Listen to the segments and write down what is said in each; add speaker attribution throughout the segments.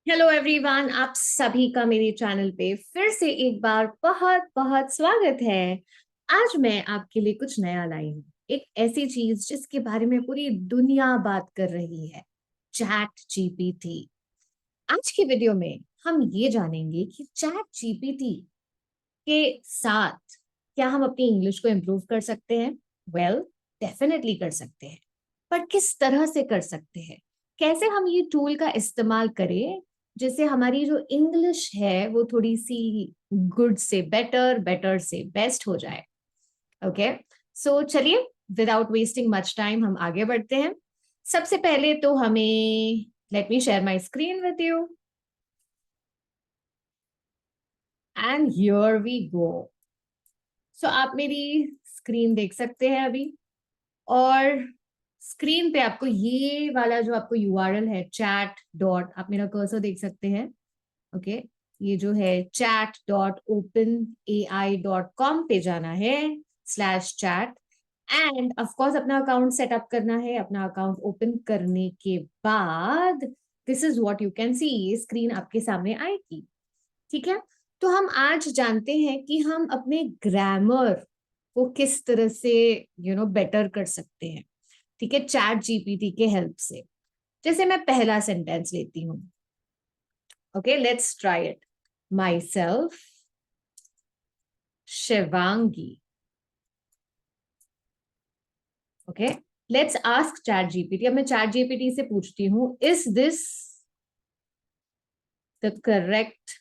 Speaker 1: Hello everyone, आप सभी का मेरे चैनल पे फिर से एक बार बहुत बहुत स्वागत है। आज मैं आपके लिए कुछ नया लाई हूँ, एक ऐसी चीज जिसके बारे में पूरी दुनिया बात कर रही है, चैट जीपीटी। आज की वीडियो में हम ये जानेंगे कि चैट जीपीटी के साथ क्या हम अपनी इंग्लिश को इम्प्रूव कर सकते हैं। वेल, डेफिनेटली कर सकते हैं, पर किस तरह से कर सकते हैं, कैसे हम ये टूल का इस्तेमाल करें जिससे हमारी जो इंग्लिश है वो थोड़ी सी गुड से बेटर, बेटर से बेस्ट हो जाए। ओके, सो चलिए, विदाउट वेस्टिंग मच टाइम हम आगे बढ़ते हैं। सबसे पहले तो हमें, let me share my screen with you and here we go. So आप मेरी स्क्रीन देख सकते हैं अभी, और स्क्रीन पे आपको ये वाला जो आपको यूआरएल है, चैट डॉट, आप मेरा कर्सर देख सकते हैं। ओके, ये जो है chat.openai.com पे जाना है, /chat, एंड ऑफ कोर्स अपना अकाउंट सेटअप करना है। अपना अकाउंट ओपन करने के बाद this is what you can see, ये स्क्रीन आपके सामने आएगी। ठीक है, तो हम आज जानते हैं कि हम अपने ग्रामर को किस तरह से बेटर कर सकते हैं। ठीक है, चैट जीपीटी के हेल्प से। जैसे मैं पहला सेंटेंस लेती हूँ। Okay, let's try it. My self Shivangi. Okay, let's ask chat GPT. अब मैं चैट जीपीटी से पूछती हूँ, is this the correct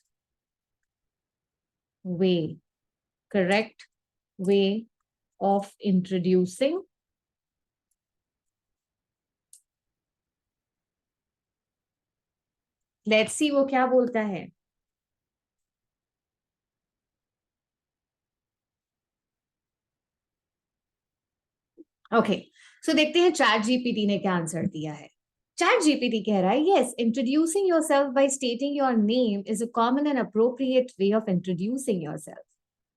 Speaker 1: way, correct way of introducing. Let's see वो क्या बोलता है। ओके, सो देखते हैं चैट जीपीटी ने क्या आंसर दिया है। चैट जीपीटी कह रहा है, yes, introducing yourself by stating your name is a common and appropriate way of introducing yourself.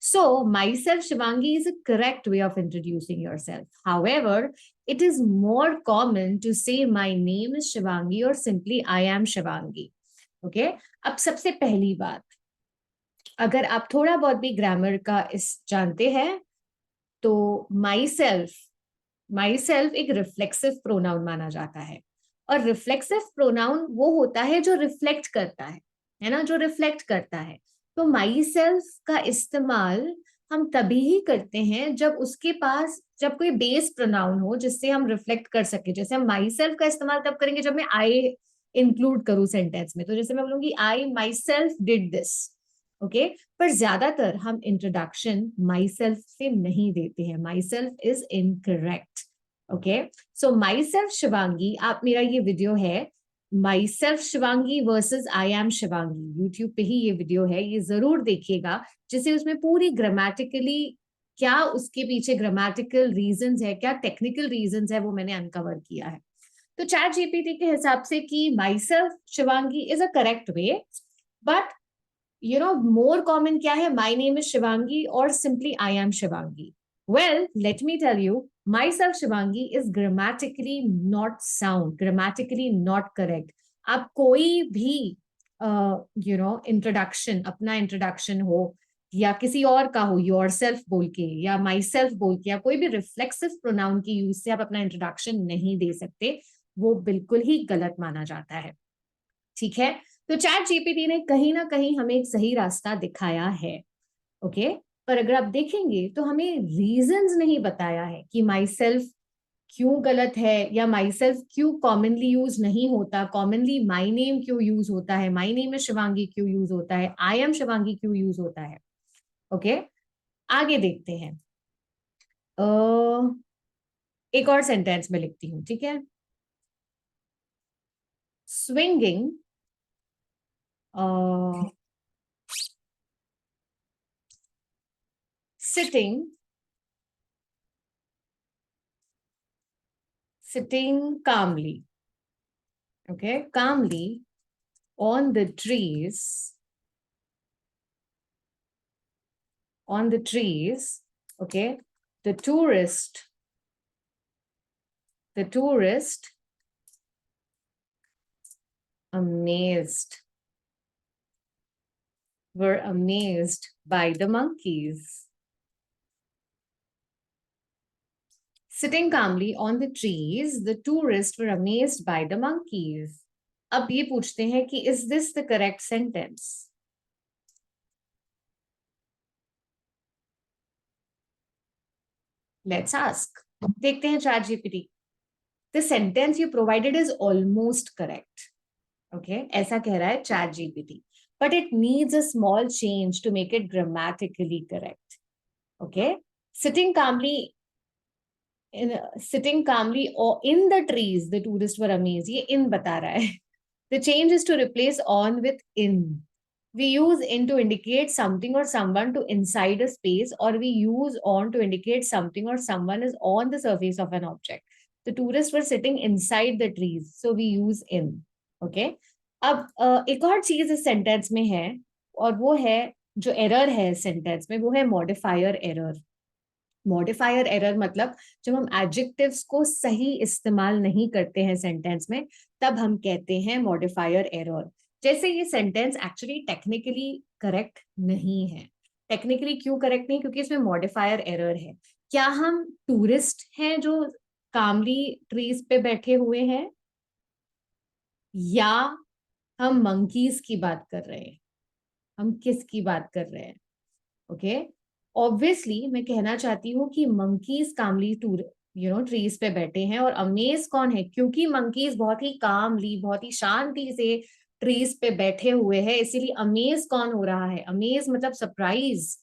Speaker 1: So, myself, Shivangi, is a correct way of introducing yourself. However, it is more common to say my name is Shivangi or simply I am Shivangi. Okay? अब सबसे पहली बात, अगर आप थोड़ा बहुत भी grammar का इस जानते हैं, तो myself, myself एक रिफ्लेक्सिव प्रोनाउन माना जाता है। और रिफ्लेक्सिव प्रोनाउन वो होता है जो रिफ्लेक्ट करता है ना, जो रिफ्लेक्ट करता है। तो माई सेल्फ का इस्तेमाल हम तभी ही करते हैं जब उसके पास, जब कोई बेस प्रोनाउन हो जिससे हम रिफ्लेक्ट कर सके। जैसे हम माई सेल्फ का इस्तेमाल तब करेंगे जब मैं आई इंक्लूड करूं सेंटेंस में। तो जैसे मैं बोलूंगी I myself did this. Okay, पर ज्यादातर हम इंट्रोडक्शन माई सेल्फ से नहीं देते हैं। My self is incorrect. Okay, so my self Shivangi, आप मेरा ये वीडियो है my self Shivangi versus I am Shivangi, YouTube पे ही ये वीडियो है, ये जरूर देखिएगा। जिसे उसमें पूरी ग्रामेटिकली क्या उसके पीछे ग्रामेटिकल रीजंस है, क्या टेक्निकल रीजंस है, वो मैंने अनकवर किया है। तो चैट जीपीटी के हिसाब से कि my self Shivangi is a correct way, but more common क्या है, my name is Shivangi or simply I am Shivangi. Well, let me tell you, myself Shivangi is grammatically not sound, grammatically not correct. आप कोई भी introduction, अपना introduction हो या किसी और का हो, योर सेल्फ बोल के या माई सेल्फ बोल के, या कोई भी रिफ्लेक्सिव प्रोनाउन की यूज से आप अपना इंट्रोडक्शन नहीं दे सकते। वो बिल्कुल ही गलत माना जाता है। ठीक है, तो चैट जीपीटी ने कहीं ना कहीं हमें एक सही रास्ता दिखाया है। ओके, पर अगर आप देखेंगे तो हमें रीजंस नहीं बताया है कि माई सेल्फ क्यों गलत है, या माई सेल्फ क्यों कॉमनली यूज नहीं होता, कॉमनली माई नेम क्यों यूज होता है, माई नेम में शिवांगी क्यों यूज होता है, आई एम शिवांगी क्यों यूज होता है। ओके, आगे देखते हैं। एक और सेंटेंस में लिखती हूँ, ठीक है। Swinging, sitting, sitting calmly, okay, calmly on the trees, on the trees, okay, the tourist, the tourist amazed, were amazed by the monkeys. Sitting calmly on the trees, the tourists were amazed by the monkeys. अब ये पूछते हैं कि is this the correct sentence? Let's ask. देखते हैं chat GPT. The sentence you provided is almost correct. Okay, ऐसा कह रहा है chat GPT. But it needs a small change to make it grammatically correct. Okay, sitting calmly or in the trees, the tourists were amazed. ये in बता रहा है. The change is to replace on with in. We use in to indicate something or someone to inside a space, or we use on to indicate something or someone is on the surface of an object. The tourists were sitting inside the trees, so we use in. Okay. अब एक और चीज इस sentence में है, और वो है जो एरर है सेंटेंस में, वो है मॉडिफायर एरर. मॉडिफायर एरर मतलब जब हम एडजेक्टिव्स को सही इस्तेमाल नहीं करते हैं सेंटेंस में, तब हम कहते हैं मॉडिफायर एरर. जैसे ये सेंटेंस एक्चुअली टेक्निकली करेक्ट नहीं है. टेक्निकली क्यों करेक्ट नहीं? क्योंकि इसमें मॉडिफायर एरर है. क्या हम टूरिस्ट हैं जो कामली ट्रीज पे बैठे हुए हैं, या हम मंकीज की बात कर रहे हैं? हम किसकी बात कर रहे हैं? ओके, ऑब्वियसली मैं कहना चाहती हूँ कि मंकीज कामली टूर ट्रीज पे बैठे हैं, और अमेज कौन है? क्योंकि मंकीज बहुत ही कामली, बहुत ही शांति से ट्रीज पे बैठे हुए हैं, इसीलिए अमेज कौन हो रहा है? अमेज मतलब सरप्राइज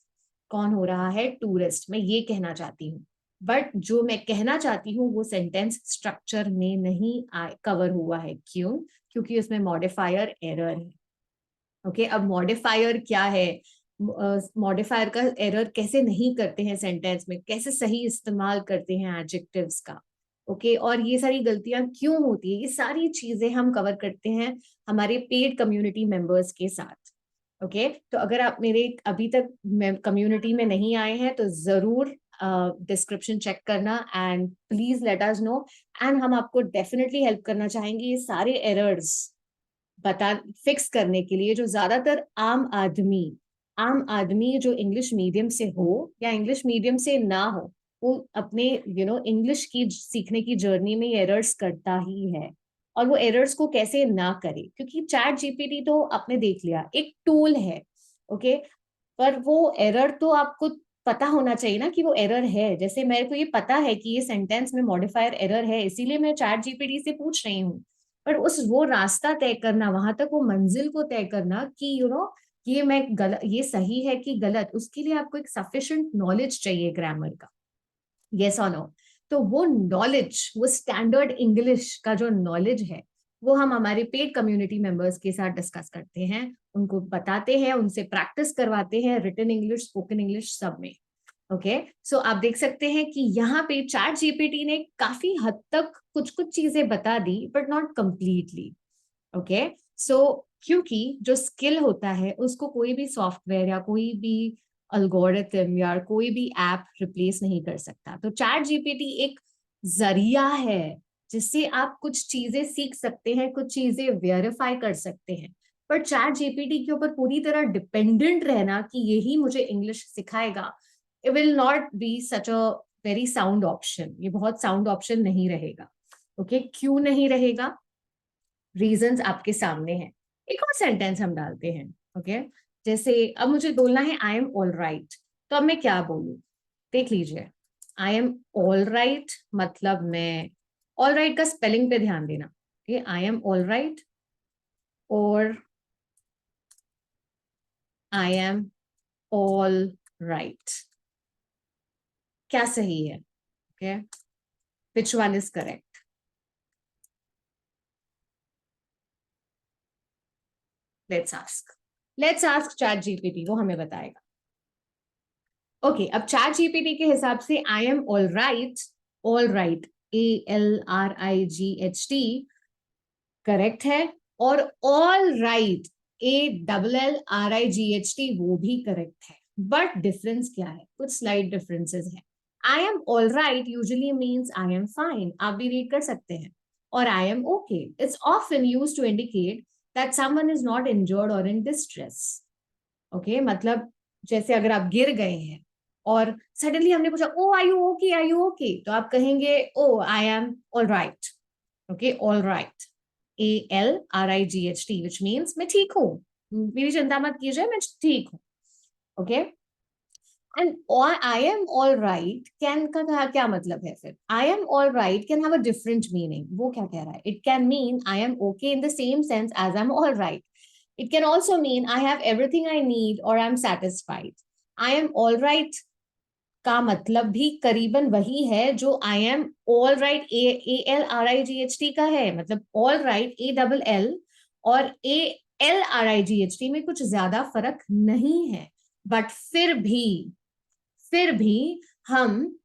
Speaker 1: कौन हो रहा है? टूरिस्ट. मैं ये कहना चाहती हूँ. बट जो मैं कहना चाहती हूँ वो सेंटेंस स्ट्रक्चर में नहीं कवर हुआ है. क्यों? क्योंकि उसमें मॉडिफायर एरर है. ओके, अब मॉडिफायर क्या है? मॉडिफायर का एरर कैसे नहीं करते हैं सेंटेंस में, कैसे सही इस्तेमाल करते हैं एडजेक्टिव्स का. ओके, और ये सारी गलतियां क्यों होती है, ये सारी चीजें हम कवर करते हैं हमारे पेड कम्युनिटी मेंबर्स के साथ. ओके, तो अगर आप मेरे अभी तक कम्युनिटी में नहीं आए हैं तो जरूर डिस्क्रिप्शन चेक करना, and please let us know. And हम आपको डेफिनेटली हेल्प करना चाहेंगे ये सारे एरर्स बता फिक्स करने के लिए, जो ज्यादातर आम आदमी जो इंग्लिश मीडियम से हो या इंग्लिश मीडियम से ना हो, वो अपने इंग्लिश की सीखने की जर्नी में एरर्स करता ही है. और वो एरर्स को कैसे ना करे, क्योंकि चैट जीपीटी तो आपने देख लिया एक टूल है. ओके, पर वो एरर तो आपको पता होना चाहिए ना कि वो एरर है. जैसे मेरे को ये पता है कि ये सेंटेंस में मॉडिफायर एरर है, इसीलिए मैं चैट जीपीटी से पूछ रही हूँ. पर उस वो रास्ता तय करना, वहां तक वो मंजिल को तय करना कि ये मैं गलत, ये सही है कि गलत, उसके लिए आपको एक सफिशिएंट नॉलेज चाहिए ग्रामर का. यस और नो? तो वो नॉलेज, वो स्टैंडर्ड इंग्लिश का जो नॉलेज है, वो हम हमारे पेड कम्युनिटी मेंबर्स के साथ डिस्कस करते हैं, उनको बताते हैं, उनसे प्रैक्टिस करवाते हैं, रिटन इंग्लिश, स्पोकन इंग्लिश, सब में. ओके, सो आप देख सकते हैं कि यहाँ पे चैट जीपीटी ने काफी हद तक कुछ कुछ चीजें बता दी, बट नॉट कंप्लीटली. ओके, सो क्योंकि जो स्किल होता है उसको कोई भी सॉफ्टवेयर या कोई भी अल्गोरिथम या कोई भी ऐप रिप्लेस नहीं कर सकता. तो चैट जीपीटी एक जरिया है जिससे आप कुछ चीजें सीख सकते हैं, कुछ चीजें वेरीफाई कर सकते हैं. पर चैट जीपीटी के ऊपर पूरी तरह डिपेंडेंट रहना कि यही मुझे इंग्लिश सिखाएगा, it will not be such a very sound option. ये बहुत साउंड ऑप्शन नहीं रहेगा. ओके, क्यों नहीं रहेगा? रीजंस आपके सामने हैं. एक और सेंटेंस हम डालते हैं. ओके, जैसे अब मुझे बोलना है आई एम ऑल राइट, तो अब मैं क्या बोलूं? देख लीजिए, आई एम ऑल राइट मतलब मैं, ऑल राइट का स्पेलिंग पे ध्यान देना. आई एम ऑल राइट और आई एम ऑल राइट, क्या सही है? Okay, which one is correct? Let's ask chat GPT, वो हमें बताएगा. ओके, अब चैट जीपीटी के हिसाब से आई am all right, ALRIGHT correct है, और ऑल राइट, ALLRIGHT वो भी करेक्ट है. बट डिफरेंस क्या है? कुछ स्लाइड डिफरेंसेस है. I am all right usually means I am fine, आप भी रीड कर सकते हैं. और I am okay, it's often used to indicate that someone is not injured or in distress. Okay मतलब जैसे अगर आप गिर गए हैं और सडनली हमने पूछा oh are you okay, are you okay, तो आप कहेंगे oh I am all right. Okay, all right, ALRIGHT, which means मैं ठीक हूँ, मेरी चिंता मत कीजिए, मैं ठीक हूँ. Okay, and I am all right can का क्या मतलब है फिर? I am all right can have a different meaning. वो क्या कह रहा है? It can mean I am okay in the same sense as I am all right. It can also mean I have everything I need or I'm satisfied. I am all right का मतलब भी करीबन वही है जो I am all right ALRIGHT का है. मतलब all right ALL और ALRIGHT में कुछ ज्यादा फर्क नहीं है. बट फिर भी हम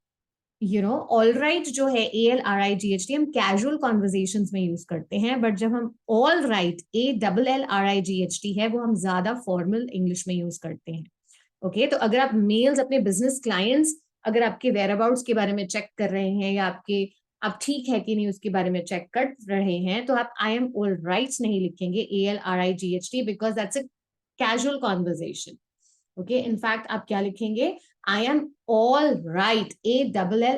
Speaker 1: ऑल राइट जो है ALRIGHT हम कैजुअल कॉन्वर्जेशन में यूज करते हैं. बट जब हम ऑल राइट ALLRIGHT है वो हम ज्यादा फॉर्मल इंग्लिश में यूज करते हैं. ओके, तो अगर आप मेल्स अपने बिजनेस क्लाइंट्स अगर आपके वेयर अबाउट्स के बारे में चेक कर रहे हैं या आप ठीक है कि नहीं उसके बारे में चेक कर रहे हैं, तो आप आई एम ऑल राइट नहीं लिखेंगे ALRIGHT because that's a casual conversation. Okay, in fact आप क्या लिखेंगे? आई am all right ALLRIGHT.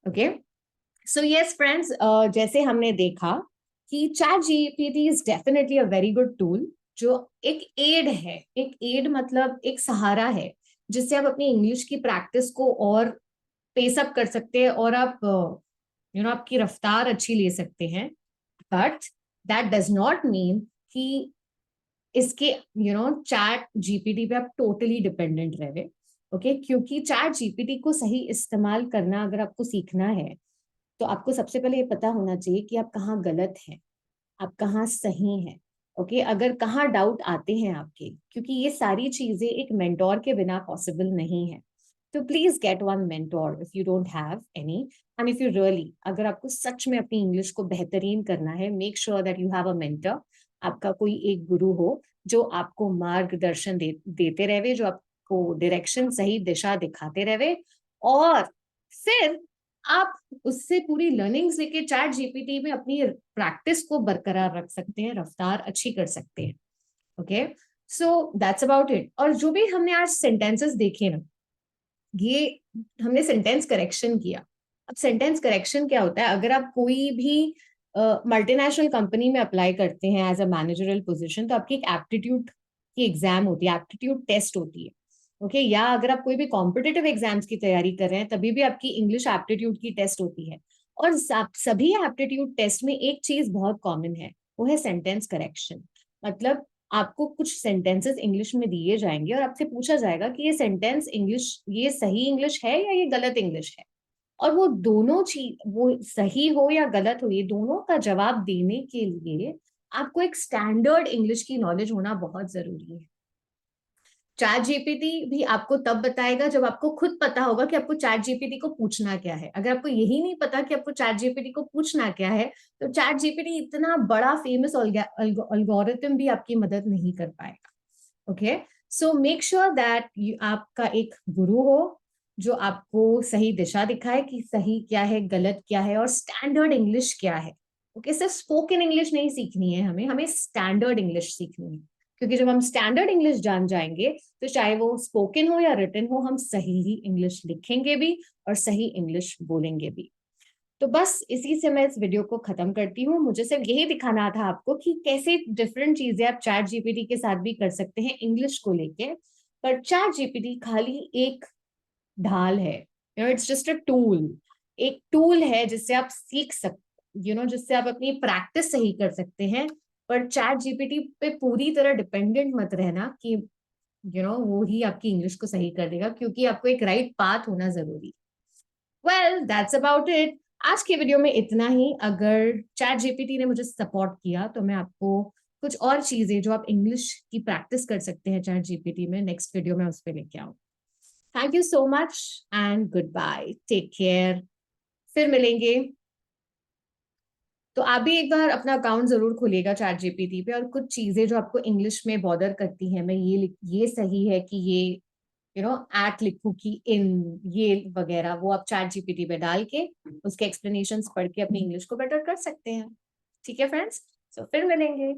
Speaker 1: Okay, so yes friends, जैसे हमने देखा कि chat GPT is definitely a very good tool जो एक एड है. एक एड मतलब एक सहारा है जिससे आप अपनी इंग्लिश की प्रैक्टिस को और पेसअप कर सकते हैं और आप आपकी रफ्तार अच्छी ले सकते हैं. But that does not mean कि इसके चैट जीपीटी पे आप टोटली डिपेंडेंट रहे. ओके, क्योंकि चैट जीपीटी को सही इस्तेमाल करना अगर आपको सीखना है तो आपको सबसे पहले ये पता होना चाहिए कि आप कहाँ गलत हैं, आप कहाँ सही हैं. ओके, अगर कहाँ डाउट आते हैं आपके, क्योंकि ये सारी चीजें एक मेंटोर के बिना पॉसिबल नहीं है. तो please get one mentor if you don't have any. And if you really अगर आपको सच में अपनी इंग्लिश को बेहतरीन करना है, make sure that you have a mentor. आपका कोई एक गुरु हो जो आपको मार्गदर्शन देते रहे, जो आपको डायरेक्शन सही दिशा दिखाते रहे. और फिर आप उससे पूरी लर्निंग्स लेके चैट जीपीटी में अपनी प्रैक्टिस को बरकरार रख सकते हैं, रफ्तार अच्छी कर सकते हैं. Okay, so that's about it. और जो भी हमने आज सेंटेंसेस देखे ना, ये हमने सेंटेंस करेक्शन किया. अब सेंटेंस करेक्शन क्या होता है? अगर आप कोई भी मल्टीनेशनल कंपनी में अप्लाई करते हैं एज अ मैनेजरल पोजीशन, तो आपकी एक एप्टीट्यूड की एग्जाम होती है, एप्टीट्यूड टेस्ट होती है. ओके, या अगर आप कोई भी कॉम्पिटिटिव एग्जाम्स की तैयारी कर रहे हैं तभी भी आपकी इंग्लिश एप्टीट्यूड की टेस्ट होती है. और सभी एप्टीट्यूड टेस्ट में एक चीज बहुत कॉमन है, वो है सेंटेंस करेक्शन. मतलब आपको कुछ सेंटेंसेस इंग्लिश में दिए जाएंगे और आपसे पूछा जाएगा कि ये सेंटेंस इंग्लिश, ये सही इंग्लिश है या ये गलत इंग्लिश है. और वो दोनों चीज, वो सही हो या गलत हो, ये दोनों का जवाब देने के लिए आपको एक स्टैंडर्ड इंग्लिश की नॉलेज होना बहुत जरूरी है. चैट जीपीटी भी आपको तब बताएगा जब आपको खुद पता होगा कि आपको चैट जीपीटी को पूछना क्या है. अगर आपको यही नहीं पता कि आपको चैट जीपीटी को पूछना क्या है, तो चैट जीपीटी इतना बड़ा फेमस अल्गोरिथम भी आपकी मदद नहीं कर पाएगा. Okay, so make sure that आपका एक गुरु हो जो आपको सही दिशा दिखाए कि सही क्या है, गलत क्या है और स्टैंडर्ड इंग्लिश क्या है. ओके, सिर्फ स्पोकन इंग्लिश नहीं सीखनी है, हमें हमें स्टैंडर्ड इंग्लिश सीखनी है. क्योंकि जब हम स्टैंडर्ड इंग्लिश जान जाएंगे तो चाहे वो स्पोकन हो या रिटन हो, हम सही ही इंग्लिश लिखेंगे भी और सही इंग्लिश बोलेंगे भी. तो बस इसी से मैं इस वीडियो को खत्म करती हूँ. मुझे सिर्फ यही दिखाना था आपको कि कैसे डिफरेंट चीजें आप चैट जीपीटी के साथ भी कर सकते हैं इंग्लिश को लेके. पर चैट जीपीटी खाली एक ढाल है, इट्स जस्ट अ टूल. एक टूल है जिससे आप सीख सकते, जिससे आप अपनी प्रैक्टिस सही कर सकते हैं. पर चैट जीपीटी पे पूरी तरह डिपेंडेंट मत रहना कि वो ही आपकी इंग्लिश को सही कर देगा, क्योंकि आपको एक राइट पाथ होना जरूरी. Well that's about it. आज के वीडियो में इतना ही. अगर चैट जीपीटी ने मुझे सपोर्ट किया तो मैं आपको कुछ और चीजें जो आप इंग्लिश की प्रैक्टिस कर सकते हैं चैट जीपीटी में, नेक्स्ट वीडियो में उस पर लेके आऊँ. Thank you so much and goodbye, take care. फिर मिलेंगे. तो आप भी एक बार अपना अकाउंट जरूर खोलिएगा चैट जीपीटी पे, और कुछ चीजें जो आपको इंग्लिश में बॉदर करती हैं, मैं ये सही है कि ये एट लिखूं कि इन, ये वगैरह, वो आप चैट जीपीटी पे डाल के उसके एक्सप्लेनेशंस पढ़ के अपनी इंग्लिश को बेटर कर सकते हैं. ठीक है फ्रेंड्स, तो फिर मिलेंगे.